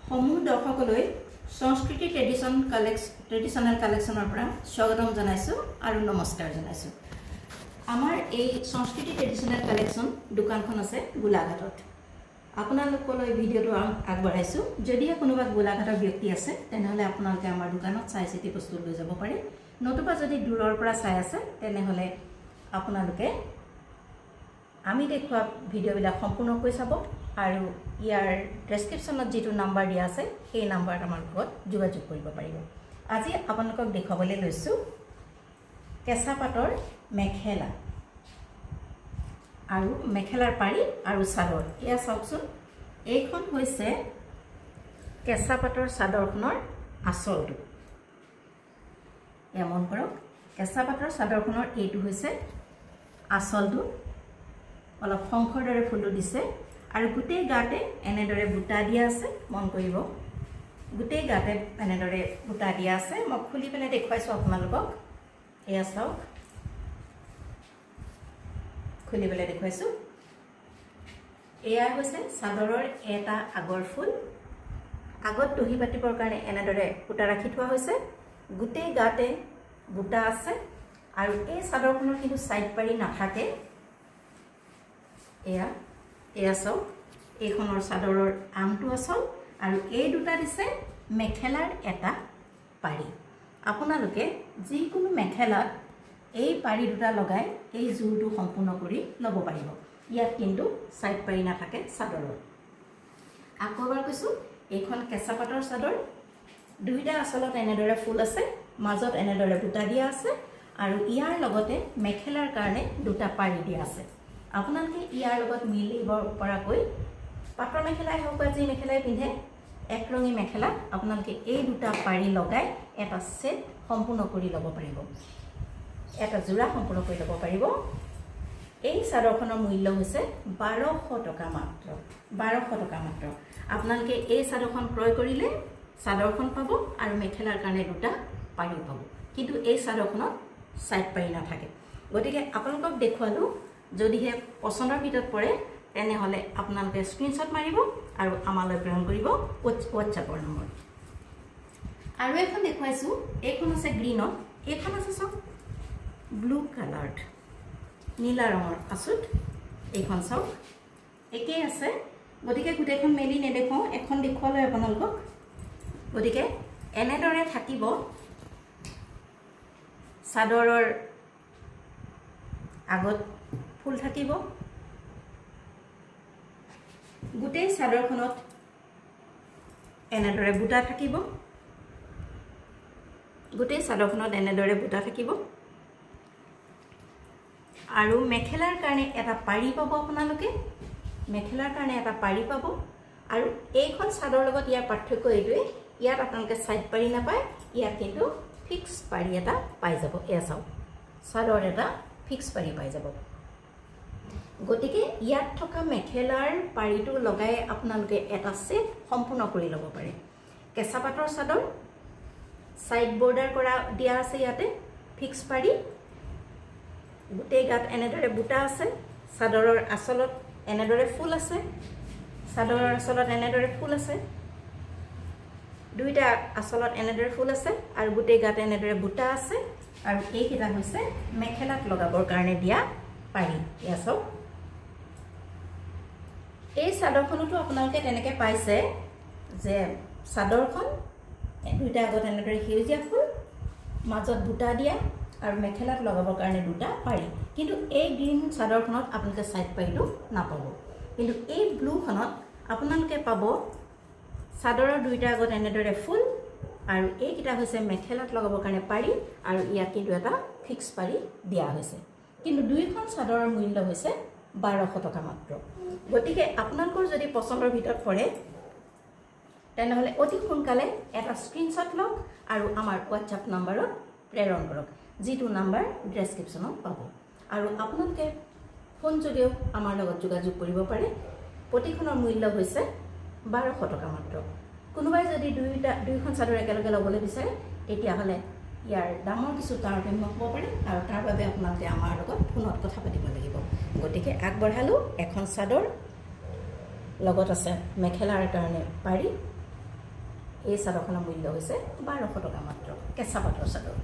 সমূহ দৰ্শকলৈ সংস্কৃতি ট্ৰেডিশনাল কালেকশনৰ পৰা স্বাগতম জনাইছো আৰু নমস্কাৰ জনাইছো। আমাৰ এই সংস্কৃতি ট্ৰেডিশনাল কালেকশন দোকানখন আছে গোলাঘাটত। আপোনালোকলৈ ভিডিওটো আগবঢ়াইছো। যদি কোনোবা গোলাঘাটৰ ব্যক্তি আছে তেনেহলে আপোনালোকে আমাৰ দোকানত চাই চিতি বস্তু লৈ যাব পাৰে। নতুবা যদি দূৰৰ পৰা চাই আছে তেনেহলে আপোনালোকে আমি দেখুৱা ভিডিওবিলাক সম্পূৰ্ণকৈ চাব আৰু ইয়াৰ ডেসক্ৰিপচনত যেটো নাম্বাৰ দিয়া আছে সেই নাম্বাৰত আমাৰ লগত যোগাযোগ কৰিব পাৰিব। আজি আপোনালোকক দেখাবলৈ লৈছো কেঁচা পাটৰ মেখেলা আৰু মেখেলাৰ পাৰি আৰু চাদৰ। এয়া চাওকচোন, এইখন হৈছে কেঁচা পাটৰ চাদৰখনৰ আঁচলটো। এয়া মন কৰক, কেঁচা পাটৰ চাদৰখনৰ এইটো হৈছে আঁচলটো। অলপ শংখৰ দৰে ফুলো দিছে আৰু গোটেই গাতে এনেদৰে বুটা দিয়া আছে। মন কৰিব, গোটেই গাতে এনেদৰে বুটা দিয়া আছে। মই খুলি পেলাই দেখুৱাইছো আপোনালোকক। এয়া চাওক, খুলি পেলাই দেখুৱাইছো। এয়া হৈছে চাদৰৰ এটা আগৰ ফুল। আগত দহি পাতিবৰ কাৰণে এনেদৰে বুটা ৰাখি থোৱা হৈছে। গোটেই গাতে বুটা আছে আৰু এই চাদৰখনৰ কিন্তু সাইড পাৰি নাথাকে। এয়া চাওক, এইখনৰ চাদৰৰ আমটো আচল আৰু এই দুটা দিছে মেখেলাৰ এটা পাৰি। আপোনালোকে যিকোনো মেখেলাত এই পাৰি দুটা লগাই এই জোৰটো সম্পূৰ্ণ কৰি ল'ব পাৰিব। ইয়াত কিন্তু সাইড পাৰি নাথাকে চাদৰৰ। আকৌ এবাৰ কৈছো, এইখন কেঁচা পাটৰ চাদৰ। দুইটা আচলত এনেদৰে ফুল আছে, মাজত এনেদৰে বুটা দিয়া আছে আৰু ইয়াৰ লগতে মেখেলাৰ কাৰণে দুটা পাৰি দিয়া আছে। আপোনালোকে ইয়াৰ লগত মিলিব পৰাকৈ পাটৰ মেখেলাই হওক বা যি মেখেলাই পিন্ধে একৰঙী মেখেলা আপোনালোকে এই দুটা পাৰি লগাই এটা সেট সম্পূৰ্ণ কৰি ল'ব পাৰিব, এটা জোৰা সম্পূৰ্ণ কৰি ল'ব পাৰিব। এই চাদৰখনৰ মূল্য হৈছে 1200 টকা মাত্ৰ। 1200 টকা মাত্ৰ। আপোনালোকে এই চাদৰখন ক্ৰয় কৰিলে চাদৰখন পাব আৰু মেখেলাৰ কাৰণে দুটা পাৰি পাব। কিন্তু এই চাদৰখনত সাইড পাৰি নাথাকে। গতিকে আপোনালোকক দেখুৱালো। যদিহে পছন্দৰ ভিতৰত পৰে তেনেহলে আপোনালোকে স্ক্ৰিনশ্বট মাৰিব আৰু আমালৈ প্ৰেৰণ কৰিব হোৱাটছআপৰ নম্বৰ। আৰু এখন দেখুৱাইছো, এইখন আছে গ্ৰীনত, এইখন আছে চাওক ব্লু কালাৰ্ড, নীলা ৰঙৰ আচুত। এইখন চাওক একেই আছে। গতিকে গোটেইখন মেলি নেদেখাও, এখন দেখুৱালৈ আপোনালোকক। গতিকে এনেদৰে থাকিব চাদৰৰ আগত ফুল থাকিব। গোটেই চাদৰখনত এনেদৰে বুটা থাকিব। গোটেই চাদৰখনত এনেদৰে বুটা থাকিব আৰু মেখেলাৰ কাৰণে এটা পাৰি পাব। আপোনালোকে মেখেলাৰ কাৰণে এটা পাৰি পাব। আৰু এইখন চাদৰ লগত ইয়াৰ পাৰ্থক্য এইটোৱে, ইয়াত আপোনালোকে সাইড পাৰি নাপায়, ইয়াত কিন্তু ফিক্স পাৰি এটা পাই যাব। এয়া চাওক, চাদৰ এটা ফিক্স পাৰি পাই যাব। গতিকে ইয়াত থকা মেখেলাৰ পাৰিটো লগাই আপোনালোকে এটা সেট সম্পূৰ্ণ কৰি ল'ব পাৰে। কেঁচা পাটৰ চাদৰ, সাইড বৰ্ডাৰ কৰা দিয়া আছে, ইয়াতে ফিক্স পাৰি, গোটেই গাত এনেদৰে বুটা আছে। চাদৰৰ আঁচলত এনেদৰে ফুল আছে, চাদৰৰ আঁচলত এনেদৰে ফুল আছে, দুইটা আঁচলত এনেদৰে ফুল আছে আৰু গোটেই গাত এনেদৰে বুটা আছে। আৰু এইকেইটা হৈছে মেখেলাত লগাবৰ কাৰণে দিয়া পাৰি। এয়া চাওক, এই চাদৰখনতো আপোনালোকে তেনেকৈ পাইছে যে চাদৰখন দুইটা আগত এনেদৰে সেউজীয়া ফুল, মাজত বুটা দিয়া আৰু মেখেলাত লগাবৰ কাৰণে দুটা পাৰি। কিন্তু এই গ্ৰীণ চাদৰখনত আপোনালোকে সাইড পাৰিটো নাপাব। কিন্তু এই ব্লুখনত আপোনালোকে পাব চাদৰৰ দুইটা আগত এনেদৰে ফুল আৰু এইকেইটা হৈছে মেখেলাত লগাবৰ কাৰণে পাৰি আৰু ইয়াত কিন্তু এটা ফিক্স পাৰি দিয়া হৈছে। কিন্তু দুইখন চাদৰৰ মূল্য হৈছে 1200 টকা মাত্ৰ। গতিকে আপোনালোকৰ যদি পছন্দৰ ভিতৰত পৰে তেনেহলে অতি সোনকালে এটা স্ক্ৰিনশ্বট লওক আৰু আমাৰ হোৱাটছআপ নম্বৰত প্ৰেৰণ কৰক, যিটো নাম্বাৰ ডেসক্ৰিপচনত পাব। আৰু আপোনালোকে ফোন যদিও আমাৰ লগত যোগাযোগ কৰিব পাৰে। প্ৰতিখনৰ মূল্য হৈছে 1200 টকা মাত্ৰ। কোনোবাই যদি দুইখন চাদৰ একেলগে ল'বলৈ বিচাৰে তেতিয়াহ'লে ইয়াৰ দামৰ কিছু তাৰতম্য হ'ব পাৰে আৰু তাৰ বাবে আপোনালোকে আমাৰ লগত ফোনত কথা পাতিব লাগিব। গতিকে আগবঢ়ালো এখন চাদৰ, লগত আছে মেখেলাৰ কাৰণে পাৰি। এই চাদৰখনৰ মূল্য হৈছে 1200 টকা মাত্ৰ কেঁচা পাটৰ চাদৰ